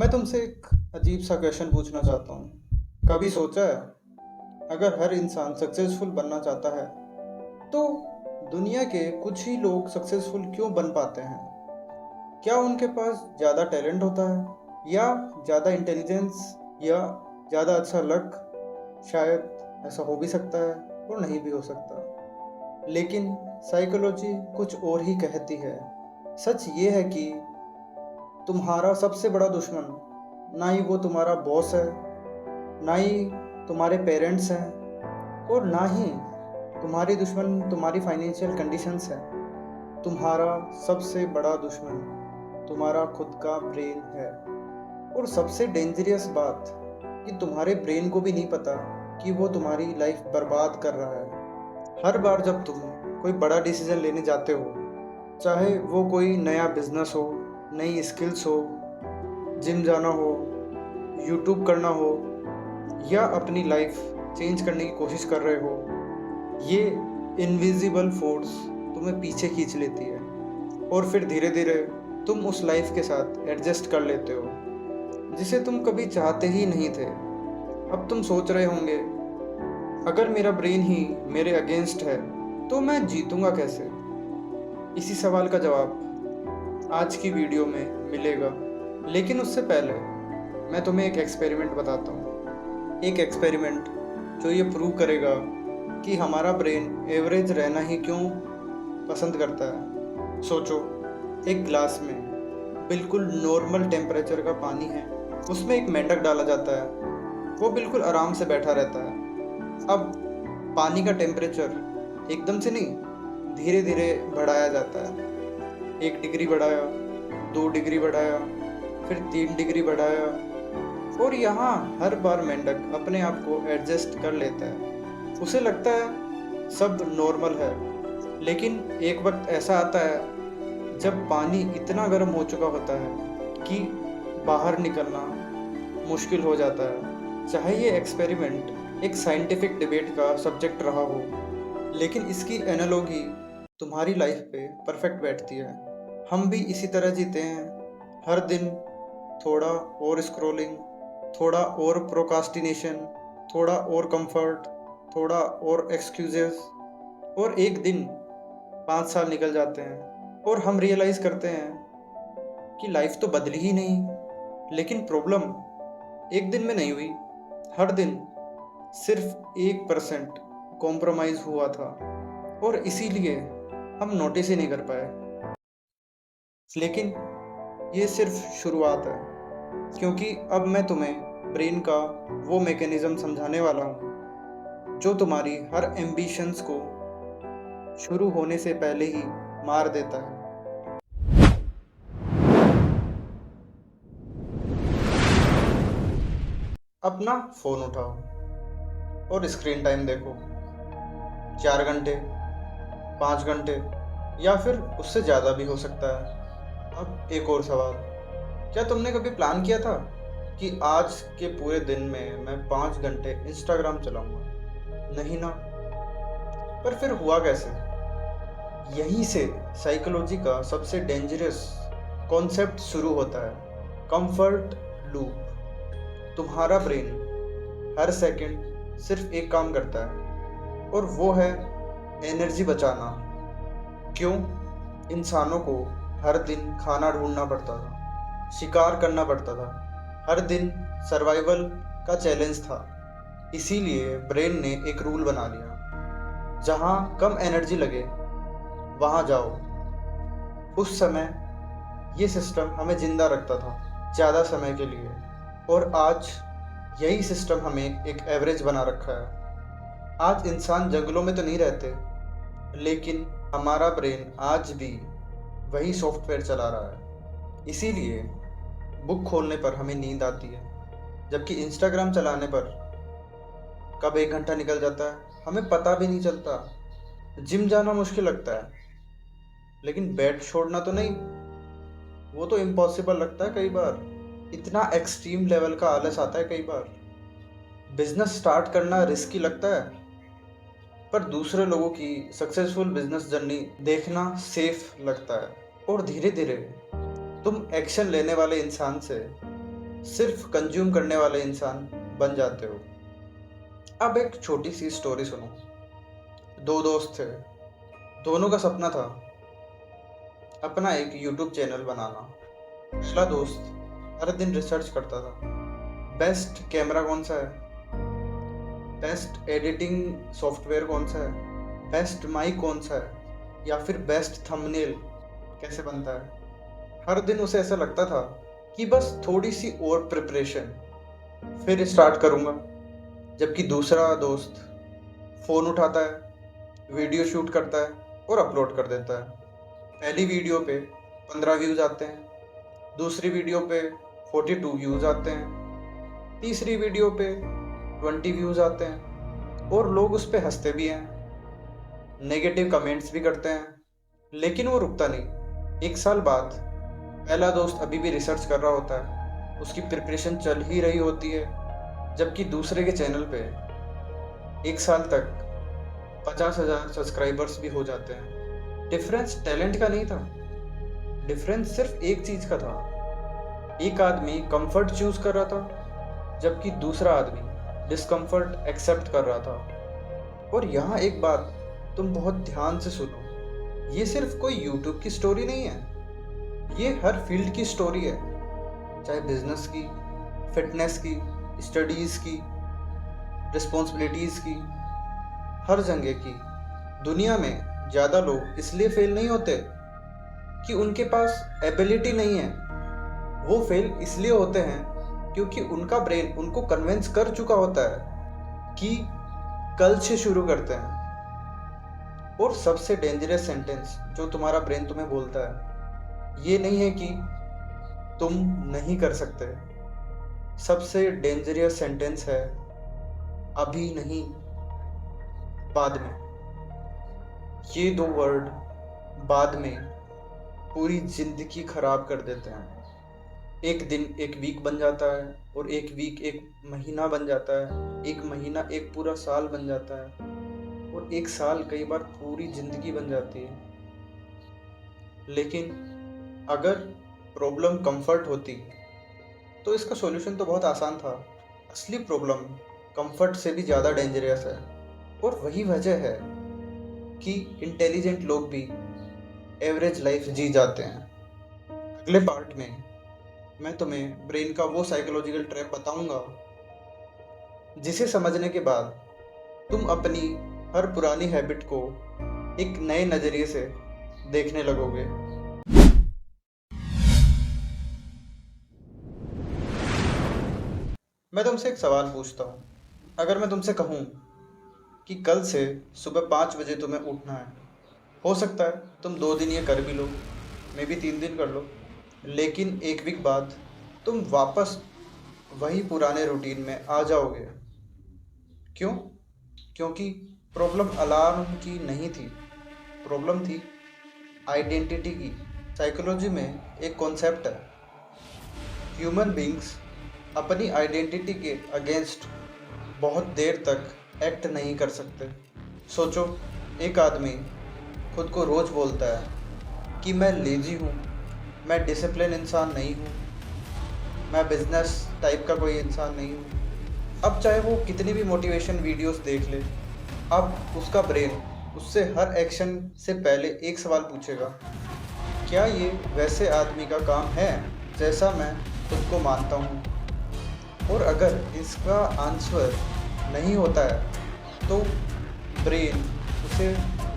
मैं तुमसे एक अजीब सा क्वेश्चन पूछना चाहता हूँ। कभी सोचा है, अगर हर इंसान सक्सेसफुल बनना चाहता है तो दुनिया के कुछ ही लोग सक्सेसफुल क्यों बन पाते हैं? क्या उनके पास ज़्यादा टैलेंट होता है, या ज़्यादा इंटेलिजेंस, या ज़्यादा अच्छा लक? शायद ऐसा हो भी सकता है और नहीं भी हो सकता। लेकिन साइकोलॉजी कुछ और ही कहती है। सच ये है कि तुम्हारा सबसे बड़ा दुश्मन ना ही वो तुम्हारा बॉस है, ना ही तुम्हारे पेरेंट्स हैं, और ना ही तुम्हारी दुश्मन तुम्हारी फाइनेंशियल कंडीशंस है। तुम्हारा सबसे बड़ा दुश्मन तुम्हारा खुद का ब्रेन है। और सबसे डेंजरस बात कि तुम्हारे ब्रेन को भी नहीं पता कि वो तुम्हारी लाइफ बर्बाद कर रहा है। हर बार जब तुम कोई बड़ा डिसीजन लेने जाते हो, चाहे वो कोई नया बिजनेस हो, नई स्किल्स हो, जिम जाना हो, यूट्यूब करना हो, या अपनी लाइफ चेंज करने की कोशिश कर रहे हो, ये इनविजिबल फोर्स तुम्हें पीछे खींच लेती है। और फिर धीरे धीरे तुम उस लाइफ के साथ एडजस्ट कर लेते हो जिसे तुम कभी चाहते ही नहीं थे। अब तुम सोच रहे होंगे, अगर मेरा ब्रेन ही मेरे अगेंस्ट है तो मैं जीतूंगा कैसे? इसी सवाल का जवाब आज की वीडियो में मिलेगा। लेकिन उससे पहले मैं तुम्हें एक एक्सपेरिमेंट बताता हूँ। एक एक्सपेरिमेंट जो ये प्रूव करेगा कि हमारा ब्रेन एवरेज रहना ही क्यों पसंद करता है। सोचो, एक ग्लास में बिल्कुल नॉर्मल टेम्परेचर का पानी है, उसमें एक मेंढक डाला जाता है। वो बिल्कुल आराम से बैठा रहता है। अब पानी का टेम्परेचर एकदम से नहीं, धीरे धीरे बढ़ाया जाता है। 1 डिग्री बढ़ाया, 2 डिग्री बढ़ाया, फिर 3 डिग्री बढ़ाया, और यहाँ हर बार मेंढक अपने आप को एडजस्ट कर लेता है। उसे लगता है सब नॉर्मल है। लेकिन एक वक्त ऐसा आता है जब पानी इतना गर्म हो चुका होता है कि बाहर निकलना मुश्किल हो जाता है। चाहे ये एक्सपेरिमेंट एक साइंटिफिक डिबेट का सब्जेक्ट रहा हो, लेकिन इसकी एनालॉजी तुम्हारी लाइफ पे परफेक्ट बैठती है। हम भी इसी तरह जीते हैं, हर दिन थोड़ा और स्क्रॉलिंग, थोड़ा और प्रोकास्टिनेशन, थोड़ा और कंफर्ट, थोड़ा और एक्सक्यूजेस। और एक दिन 5 साल निकल जाते हैं और हम रियलाइज करते हैं कि लाइफ तो बदली ही नहीं। लेकिन प्रॉब्लम एक दिन में नहीं हुई, हर दिन सिर्फ 1% कॉम्प्रोमाइज हुआ था, और इसीलिए हम नोटिस ही नहीं कर पाए। लेकिन ये सिर्फ शुरुआत है, क्योंकि अब मैं तुम्हें ब्रेन का वो मैकेनिज्म समझाने वाला हूँ जो तुम्हारी हर एम्बिशंस को शुरू होने से पहले ही मार देता है। अपना फ़ोन उठाओ और स्क्रीन टाइम देखो। 4 घंटे, 5 घंटे, या फिर उससे ज़्यादा भी हो सकता है। अब एक और सवाल, क्या तुमने कभी प्लान किया था कि आज के पूरे दिन में मैं 5 घंटे इंस्टाग्राम चलाऊंगा? नहीं ना। पर फिर हुआ कैसे? यहीं से साइकोलॉजी का सबसे डेंजरस कॉन्सेप्ट शुरू होता है, कंफर्ट लूप। तुम्हारा ब्रेन हर सेकंड सिर्फ एक काम करता है, और वो है एनर्जी बचाना। क्यों? इंसानों को हर दिन खाना ढूंढना पड़ता था, शिकार करना पड़ता था, हर दिन सर्वाइवल का चैलेंज था। इसीलिए ब्रेन ने एक रूल बना लिया, जहाँ कम एनर्जी लगे वहाँ जाओ। उस समय ये सिस्टम हमें जिंदा रखता था ज़्यादा समय के लिए, और आज यही सिस्टम हमें एक एवरेज बना रखा है। आज इंसान जंगलों में तो नहीं रहते, लेकिन हमारा ब्रेन आज भी वही सॉफ्टवेयर चला रहा है। इसीलिए बुक खोलने पर हमें नींद आती है, जबकि इंस्टाग्राम चलाने पर कब 1 घंटा निकल जाता है हमें पता भी नहीं चलता। जिम जाना मुश्किल लगता है, लेकिन बेड छोड़ना तो नहीं, वो तो इम्पॉसिबल लगता है कई बार। इतना एक्सट्रीम लेवल का आलस आता है कई बार। बिजनेस स्टार्ट करना रिस्की लगता है, पर दूसरे लोगों की सक्सेसफुल बिजनेस जर्नी देखना सेफ लगता है। और धीरे धीरे तुम एक्शन लेने वाले इंसान से सिर्फ कंज्यूम करने वाले इंसान बन जाते हो। अब एक छोटी सी स्टोरी सुनो। दो दोस्त थे, दोनों का सपना था अपना एक यूट्यूब चैनल बनाना। पहला दोस्त हर दिन रिसर्च करता था, बेस्ट कैमरा कौन सा है, बेस्ट एडिटिंग सॉफ्टवेयर कौन सा है, बेस्ट माइक कौन सा है, या फिर बेस्ट थंबनेल कैसे बनता है। हर दिन उसे ऐसा लगता था कि बस थोड़ी सी और प्रिपरेशन फिर स्टार्ट करूँगा। जबकि दूसरा दोस्त फ़ोन उठाता है, वीडियो शूट करता है और अपलोड कर देता है। पहली वीडियो पे 15 व्यूज़ आते हैं, दूसरी वीडियो पे 42 व्यूज़ आते हैं, तीसरी वीडियो पे 20 व्यूज़ आते हैं और लोग उस पर हंसते भी हैं, नेगेटिव कमेंट्स भी करते हैं, लेकिन वो रुकता नहीं। एक साल बाद पहला दोस्त अभी भी रिसर्च कर रहा होता है, उसकी प्रिपरेशन चल ही रही होती है, जबकि दूसरे के चैनल पे एक साल तक 50,000 सब्सक्राइबर्स भी हो जाते हैं। डिफरेंस टैलेंट का नहीं था, डिफरेंस सिर्फ एक चीज़ का था। एक आदमी कंफर्ट चूज कर रहा था, जबकि दूसरा आदमी डिस्कम्फर्ट एक्सेप्ट कर रहा था। और यहाँ एक बात तुम बहुत ध्यान से सुनो, ये सिर्फ कोई यूट्यूब की स्टोरी नहीं है, ये हर फील्ड की स्टोरी है। चाहे बिजनेस की, फिटनेस की, स्टडीज़ की, रिस्पॉन्सिबिलिटीज़ की, हर जगह की। दुनिया में ज़्यादा लोग इसलिए फेल नहीं होते कि उनके पास एबिलिटी नहीं है, वो फेल इसलिए होते हैं क्योंकि उनका ब्रेन उनको कन्विंस कर चुका होता है कि कल से शुरू करते हैं। और सबसे डेंजरस सेंटेंस जो तुम्हारा ब्रेन तुम्हें बोलता है ये नहीं है कि तुम नहीं कर सकते, सबसे डेंजरस सेंटेंस है अभी नहीं, बाद में। ये दो वर्ड बाद में पूरी जिंदगी खराब कर देते हैं। एक दिन एक वीक बन जाता है और एक वीक एक महीना बन जाता है, एक महीना एक पूरा साल बन जाता है और एक साल कई बार पूरी जिंदगी बन जाती है। लेकिन अगर प्रॉब्लम कंफर्ट होती तो इसका सॉल्यूशन तो बहुत आसान था। असली प्रॉब्लम कंफर्ट से भी ज़्यादा डेंजरस है और वही वजह है कि इंटेलिजेंट लोग भी एवरेज लाइफ जी जाते हैं। अगले पार्ट में मैं तुम्हें ब्रेन का वो साइकोलॉजिकल ट्रैप बताऊंगा जिसे समझने के बाद तुम अपनी हर पुरानी हैबिट को एक नए नज़रिए से देखने लगोगे। मैं तुमसे एक सवाल पूछता हूँ, अगर मैं तुमसे कहूँ कि कल से सुबह 5 बजे तुम्हें उठना है, हो सकता है तुम 2 दिन ये कर भी लो, मे बी 3 दिन कर लो, लेकिन एक वीक बाद तुम वापस वही पुराने रूटीन में आ जाओगे। क्यों? क्योंकि प्रॉब्लम अलार्म की नहीं थी, प्रॉब्लम थी आइडेंटिटी की। साइकोलॉजी में एक कॉन्सेप्ट है, ह्यूमन बीइंग्स अपनी आइडेंटिटी के अगेंस्ट बहुत देर तक एक्ट नहीं कर सकते। सोचो, एक आदमी खुद को रोज़ बोलता है कि मैं लेज़ी हूँ, मैं डिसिप्लिन इंसान नहीं हूँ, मैं बिजनेस टाइप का कोई इंसान नहीं हूँ। अब चाहे वो कितनी भी मोटिवेशन वीडियोस देख ले, अब उसका ब्रेन उससे हर एक्शन से पहले एक सवाल पूछेगा, क्या ये वैसे आदमी का काम है जैसा मैं खुद को मानता हूँ? और अगर इसका आंसर नहीं होता है तो ब्रेन उसे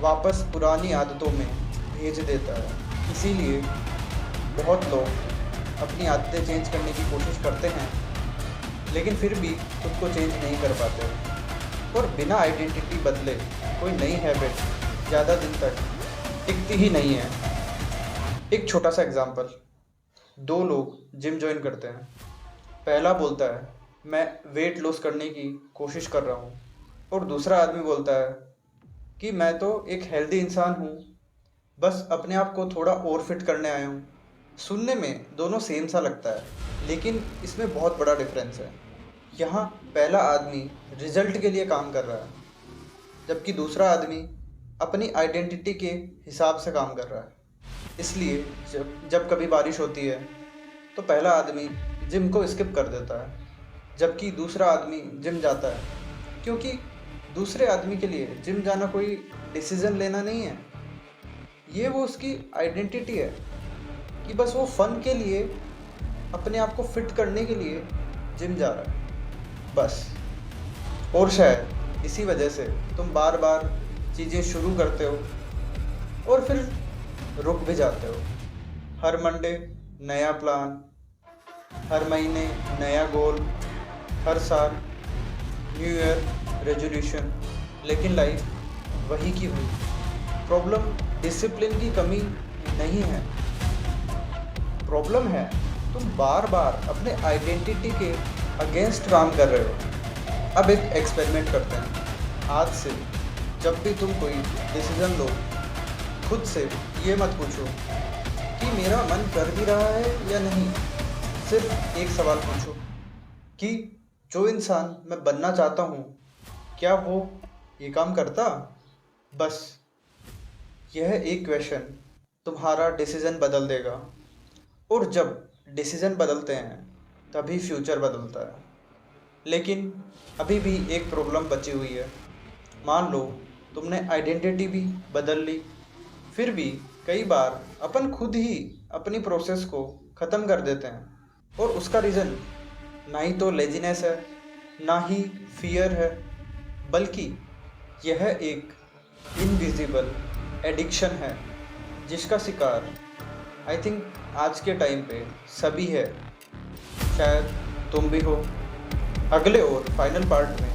वापस पुरानी आदतों में भेज देता है। इसीलिए बहुत लोग अपनी आदतें चेंज करने की कोशिश करते हैं, लेकिन फिर भी खुद को चेंज नहीं कर पाते। और बिना आइडेंटिटी बदले कोई नई हैबिट ज़्यादा दिन तक टिकती ही नहीं है। एक छोटा सा एग्जांपल, दो लोग जिम ज्वाइन करते हैं। पहला बोलता है मैं वेट लॉस करने की कोशिश कर रहा हूँ, और दूसरा आदमी बोलता है कि मैं तो एक हेल्दी इंसान हूँ, बस अपने आप को थोड़ा और फिट करने आया हूँ। सुनने में दोनों सेम सा लगता है, लेकिन इसमें बहुत बड़ा डिफरेंस है। यहाँ पहला आदमी रिजल्ट के लिए काम कर रहा है, जबकि दूसरा आदमी अपनी आइडेंटिटी के हिसाब से काम कर रहा है। इसलिए जब जब कभी बारिश होती है तो पहला आदमी जिम को स्किप कर देता है, जबकि दूसरा आदमी जिम जाता है, क्योंकि दूसरे आदमी के लिए जिम जाना कोई डिसीजन लेना नहीं है, ये वो उसकी आइडेंटिटी है कि बस वो फन के लिए, अपने आप को फिट करने के लिए जिम जा रहा है बस। और शायद इसी वजह से तुम बार बार चीज़ें शुरू करते हो और फिर रुक भी जाते हो। हर मंडे नया प्लान, हर महीने नया गोल, हर साल न्यू ईयर रेजोल्यूशन, लेकिन लाइफ वही की हुई। प्रॉब्लम डिसिप्लिन की कमी नहीं है, प्रॉब्लम है तुम बार बार अपने आइडेंटिटी के अगेंस्ट काम कर रहे हो। अब एक एक्सपेरिमेंट करते हैं। आज से जब भी तुम कोई डिसीजन लो, खुद से ये मत पूछो कि मेरा मन कर भी रहा है या नहीं। सिर्फ एक सवाल पूछो कि जो इंसान मैं बनना चाहता हूँ, क्या वो ये काम करता? बस यह एक क्वेश्चन तुम्हारा डिसीजन बदल देगा। और जब डिसीजन बदलते हैं तभी फ्यूचर बदलता है। लेकिन अभी भी एक प्रॉब्लम बची हुई है। मान लो तुमने आइडेंटिटी भी बदल ली, फिर भी कई बार अपन खुद ही अपनी प्रोसेस को ख़त्म कर देते हैं। और उसका रीज़न ना ही तो लेजीनेस है, ना ही फियर है, बल्कि यह एक इनविजिबल एडिक्शन है जिसका शिकार आई थिंक आज के टाइम पे सभी है। शायद तुम भी हो। अगले और फाइनल पार्ट में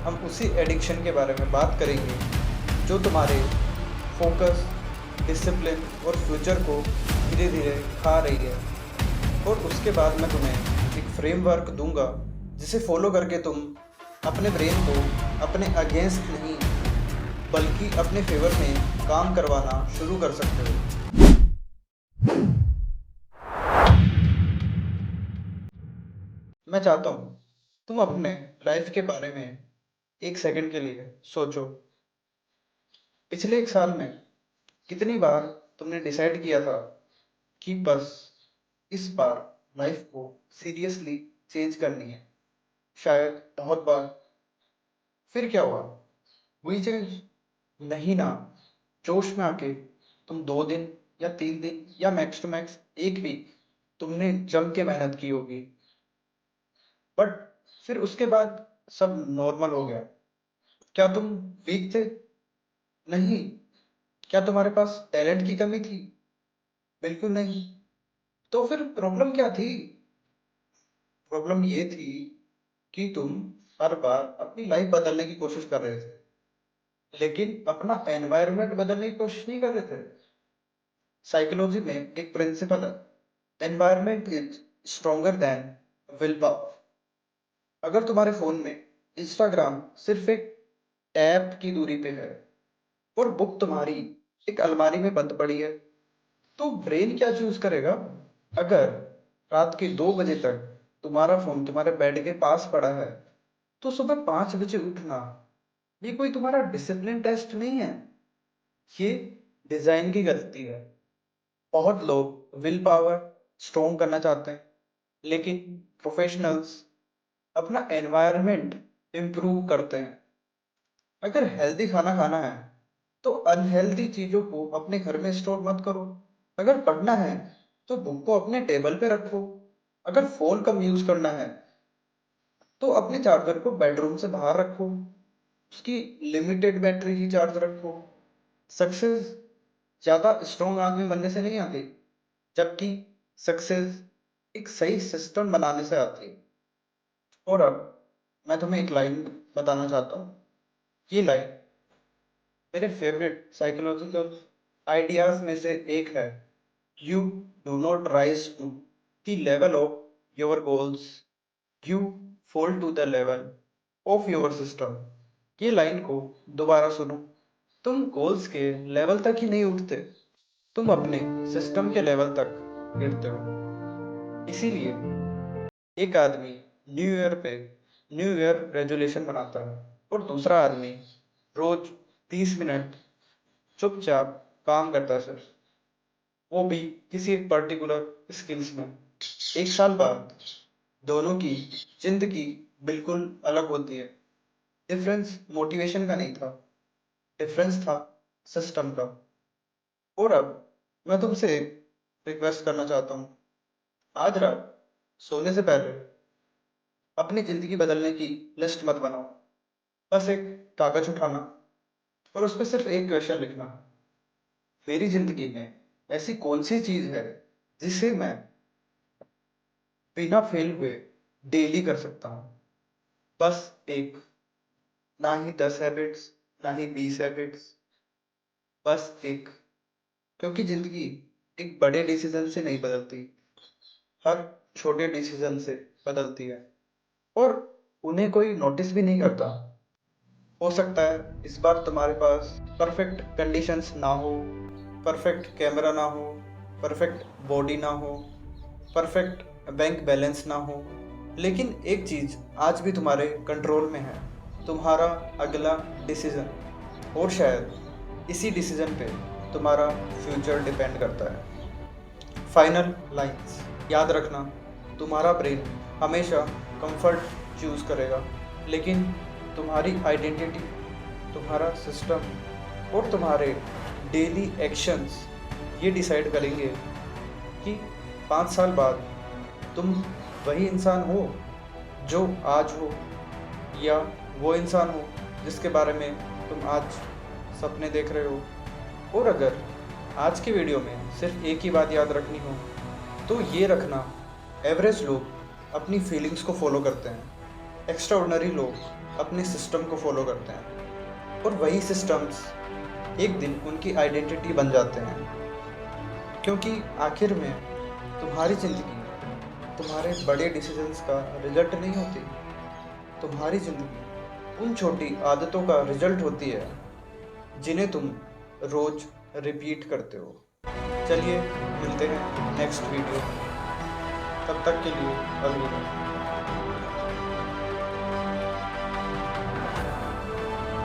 हम उसी एडिक्शन के बारे में बात करेंगे जो तुम्हारे फोकस, डिसिप्लिन और फ्यूचर को धीरे धीरे खा रही है। और उसके बाद मैं तुम्हें एक फ्रेमवर्क दूंगा जिसे फॉलो करके तुम अपने ब्रेन को अपने अगेंस्ट नहीं बल्कि अपने फेवर में काम करवाना शुरू कर सकते हो। मैं चाहता हूँ तुम अपने लाइफ के बारे में एक सेकंड के लिए सोचो। पिछले एक साल में कितनी बार तुमने डिसाइड किया था कि बस इस बार लाइफ को सीरियसली चेंज करनी है? शायद बहुत बार। फिर क्या हुआ? हुई चेंज? नहीं ना। जोश में आके तुम 2 दिन या 3 दिन या मैक्स टू मैक्स एक वीक तुमने जम के मेहनत की होगी, बट फिर उसके बाद सब नॉर्मल हो गया। क्या तुम वीक थे? नहीं। क्या तुम्हारे पास टैलेंट की कमी थी? बिल्कुल नहीं। तो फिर प्रॉब्लम क्या थी? प्रॉब्लम ये थी कि तुम हर बार अपनी लाइफ बदलने की कोशिश कर रहे थे, लेकिन अपना एनवायरनमेंट बदलने की कोशिश नहीं कर रहे थे। साइकोलॉजी में एक प्रिंसिपल है, environment is stronger then will power. अगर तुम्हारे फोन में इंस्टाग्राम सिर्फ एक टैप की दूरी पे है और बुक तुम्हारी एक अलमारी में बंद पड़ी है, तो ब्रेन क्या चूज करेगा? अगर रात के 2 बजे तक तुम्हारा फोन तुम्हारे बेड के पास पड़ा है, तो सुबह 5 बजे उठना ये कोई तुम्हारा डिसिप्लिन टेस्ट नहीं है, ये डिजाइन की गलती है। बहुत लोग विल पावर स्ट्रॉन्ग करना चाहते हैं, लेकिन प्रोफेशनल्स अपना एनवायरनमेंट इम्प्रूव करते हैं। अगर हेल्दी खाना खाना है तो अनहेल्दी चीजों को अपने घर में स्टोर मत करो। अगर पढ़ना है तो बुक को अपने टेबल पे रखो। अगर फोन कम यूज करना है तो अपने चार्जर को बेडरूम से बाहर रखो, उसकी लिमिटेड बैटरी की चार्ज रखो। सक्सेस ज्यादा स्ट्रॉन्ग आदमी बनने से नहीं आती, जबकि सक्सेस एक सही सिस्टम बनाने से आती है। और अब मैं तुम्हें एक लाइन बताना चाहता हूँ। ये लाइन मेरे फेवरेट साइकोलॉजिकल आइडियाज में से एक है। You do not rise to the level of your goals, you fall to the level of your system. ये लाइन को दोबारा सुनो। तुम गोल्स के लेवल तक ही नहीं उठते, तुम अपने सिस्टम के लेवल तक गिरते हो। इसीलिए एक आदमी न्यू ईयर पे न्यू ईयर रेजोल्यूशन बनाता है और दूसरा आदमी रोज 30 मिनट चुपचाप काम करता है सिर्फ, वो भी किसी एक पर्टिकुलर स्किल्स में। एक साल बाद दोनों की जिंदगी बिल्कुल अलग होती है। डिफरेंस मोटिवेशन का नहीं था, डिफरेंस था सिस्टम का। और अब मैं तुमसे रिक्वेस्ट करना चाहता हूँ, आज रात सोने से पहले अपनी जिंदगी बदलने की लिस्ट मत बनाओ। बस एक कागज उठाना और उस पर सिर्फ एक क्वेश्चन लिखना। मेरी जिंदगी में ऐसी कौन सी चीज है जिसे मैं बिना फेल हुए डेली कर सकता हूँ? बस एक, ना ही 10 हैबिट्स, ना ही 20 हैबिट्स, बस एक। क्योंकि जिंदगी एक बड़े डिसीजन से नहीं बदलती, हर छोटे डिसीजन से बदलती है। और उन्हें कोई नोटिस भी नहीं करता। हो सकता है इस बार तुम्हारे पास परफेक्ट कंडीशंस ना हो, परफेक्ट कैमरा ना हो, परफेक्ट बॉडी ना हो, परफेक्ट बैंक बैलेंस ना हो, लेकिन एक चीज़ आज भी तुम्हारे कंट्रोल में है, तुम्हारा अगला डिसीजन। और शायद इसी डिसीजन पे तुम्हारा फ्यूचर डिपेंड करता है। फाइनल लाइंस याद रखना, तुम्हारा ब्रेन हमेशा कंफर्ट चूज करेगा, लेकिन तुम्हारी आइडेंटिटी, तुम्हारा सिस्टम और तुम्हारे डेली एक्शंस ये डिसाइड करेंगे कि 5 साल बाद तुम वही इंसान हो जो आज हो, या वो इंसान हो जिसके बारे में तुम आज सपने देख रहे हो। और अगर आज की वीडियो में सिर्फ एक ही बात याद रखनी हो तो ये रखना, एवरेज लोग अपनी फीलिंग्स को फॉलो करते हैं, एक्स्ट्राऑर्डिनरी लोग अपने सिस्टम को फॉलो करते हैं, और वही सिस्टम्स एक दिन उनकी आइडेंटिटी बन जाते हैं। क्योंकि आखिर में तुम्हारी ज़िंदगी तुम्हारे बड़े डिसीजंस का रिजल्ट नहीं होती, तुम्हारी ज़िंदगी उन छोटी आदतों का रिजल्ट होती है जिन्हें तुम रोज़ रिपीट करते हो। चलिए मिलते हैं नेक्स्ट वीडियो में, तब तक के लिए अलविदा।